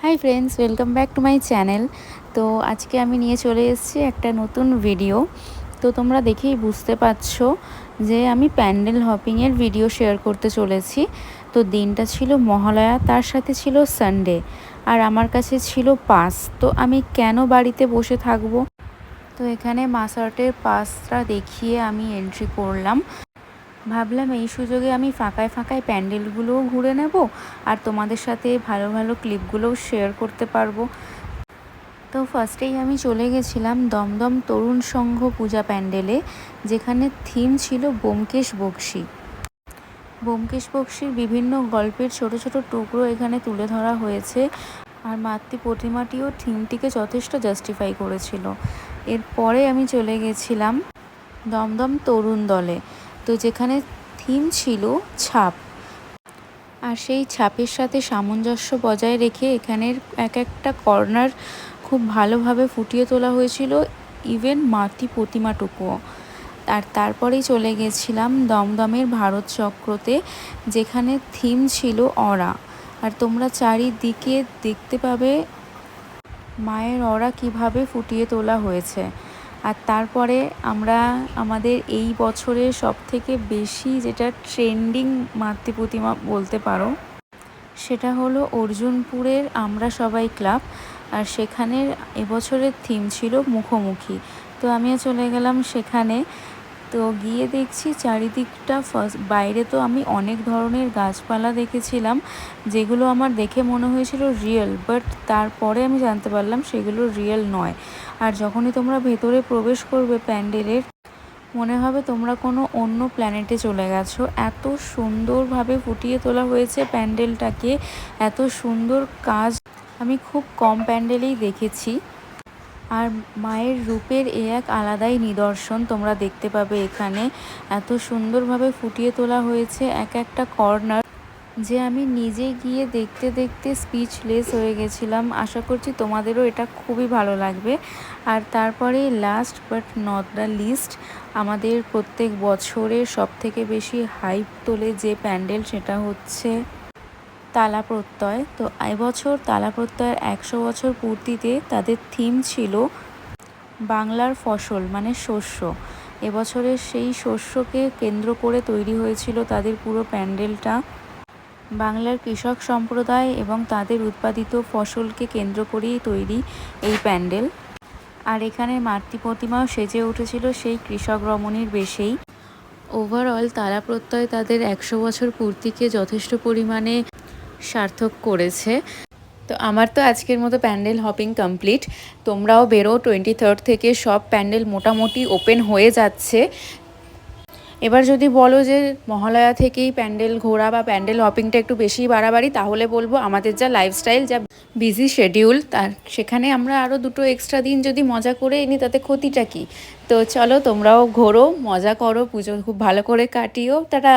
Hi friends, welcome back to my channel. তো আজকে আমি নিয়ে চলে এসেছি একটা নতুন ভিডিও। তো তোমরা দেখেই বুঝতে পারছো যে আমি প্যান্ডেল হপিংয়ের ভিডিও শেয়ার করতে চলেছি। তো দিনটা ছিল মহালয়া, তার সাথে ছিল সানডে, আর আমার কাছে ছিল পাস। তো আমি কেন বাড়িতে বসে থাকবো? তো এখানে মাসার্টের পাসটা দেখিয়ে আমি এন্ট্রি করলাম। ভাবলাম এই সুযোগে আমি ফাঁকায় ফাঁকায় প্যান্ডেলগুলোও ঘুরে নেব, আর তোমাদের সাথে ভালো ভালো ক্লিপগুলোও শেয়ার করতে পারবো। তো ফার্স্টেই আমি চলে গেছিলাম দমদম তরুণ সংঘ পূজা প্যান্ডেলে, যেখানে থিম ছিল ব্যোমকেশ বক্সী। ব্যোমকেশ বক্সীর বিভিন্ন গল্পের ছোট ছোট টুকরো এখানে তুলে ধরা হয়েছে, আর মাতৃ প্রতিমাটিও থিমটিকে যথেষ্ট জাস্টিফাই করেছিল। এরপরে আমি চলে গেছিলাম দমদম তরুণ দলে, তো যেখানে থিম ছিল ছাপ, আর সেই ছাপের সাথে সামঞ্জস্য বজায় রেখে এখানের এক একটা কর্নার খুব ভালোভাবে ফুটিয়ে তোলা হয়েছিল, ইভেন মাতৃ প্রতিমাটুকুও। আর তারপরেই চলে গেছিলাম দমদমের ভারত চক্রতে, যেখানে থিম ছিল অরা, আর তোমরা চারিদিকে দেখতে পাবে মায়ের অরা কিভাবে ফুটিয়ে তোলা হয়েছে। আর তারপরে আমরা আমাদের এই বছরের সবথেকে বেশি যেটা ট্রেন্ডিং মাতৃ প্রতিমা বলতে পারো, সেটা হলো অর্জুনপুরের আমরা সবাই ক্লাব, আর সেখানের এবছরের থিম ছিল মুখোমুখি। তো আমিও চলে গেলাম সেখানে। তো গিয়ে দেখছি চারিদিকটা বাইরে তো আমি অনেক ধরনের গাছপালা দেখেছিলাম, যেগুলো আমার দেখে মনে হয়েছিল রিয়েল, বাট তারপরে আমি জানতে পারলাম সেগুলো রিয়েল নয়। আর যখনই তোমরা ভেতরে প্রবেশ করবে প্যান্ডেলের, মনে হবে তোমরা কোনো অন্য প্ল্যানেটে চলে গেছো। এত সুন্দরভাবে ফুটিয়ে তোলা হয়েছে প্যান্ডেলটাকে, এত সুন্দর কাজ আমি খুব কম প্যান্ডেলেই দেখেছি। আর মায়ের রূপের এক আলাদাই নিদর্শন তোমরা দেখতে পাবে এখানে। এত সুন্দরভাবে ফুটিয়ে তোলা হয়েছে এক একটা কর্নার, যে আমি নিজে গিয়ে দেখতে দেখতে স্পিচলেস হয়ে গেছিলাম। আশা করছি তোমাদেরও এটা খুবই ভালো লাগবে। আর তারপরে last but not the least, আমাদের প্রত্যেক বছরের সবথেকে বেশি হাইপ তোলে যে প্যান্ডেল, সেটা হচ্ছে তালা প্রত্যয়। তো এবছর তালা প্রত্যয়ের 100 বছর পূর্তিতে তাদের থিম ছিল বাংলার ফসল, মানে শস্য। এবছরের সেই শস্যকে কেন্দ্র করে তৈরি হয়েছিল তাদের পুরো প্যান্ডেলটা। বাংলার কৃষক সম্প্রদায় এবং তাদের উৎপাদিত ফসলকে কেন্দ্র করেই তৈরি এই প্যান্ডেল। আর এখানে মাতৃ প্রতিমাও সেজে উঠেছিল সেই কৃষক রমণীর বেশেই। ওভারঅল তালা প্রত্যয় তাদের 100 বছর পূর্তিকে যথেষ্ট পরিমাণে সার্থক করেছে। তো আমার তো আজকের মতো প্যান্ডেল হপিং কমপ্লিট। তোমরাও বেরো, 23rd থেকে সব প্যান্ডেল মোটামুটি ওপেন হয়ে যাচ্ছে। এবার যদি বলো যে মহালয়া থেকেই প্যান্ডেল ঘোরা বা প্যান্ডেল হপিংটা একটু বেশি বাড়াবাড়ি, তাহলে বলবো আমাদের যা লাইফস্টাইল, যা বিজি শেডিউল, তার সেখানে আমরা আরও 2 এক্সট্রা দিন যদি মজা করে নিই, তাতে ক্ষতিটা কী? তো চলো তোমরাও ঘোরো, মজা করো, পুজো খুব ভালো করে কাটিও। টাটা।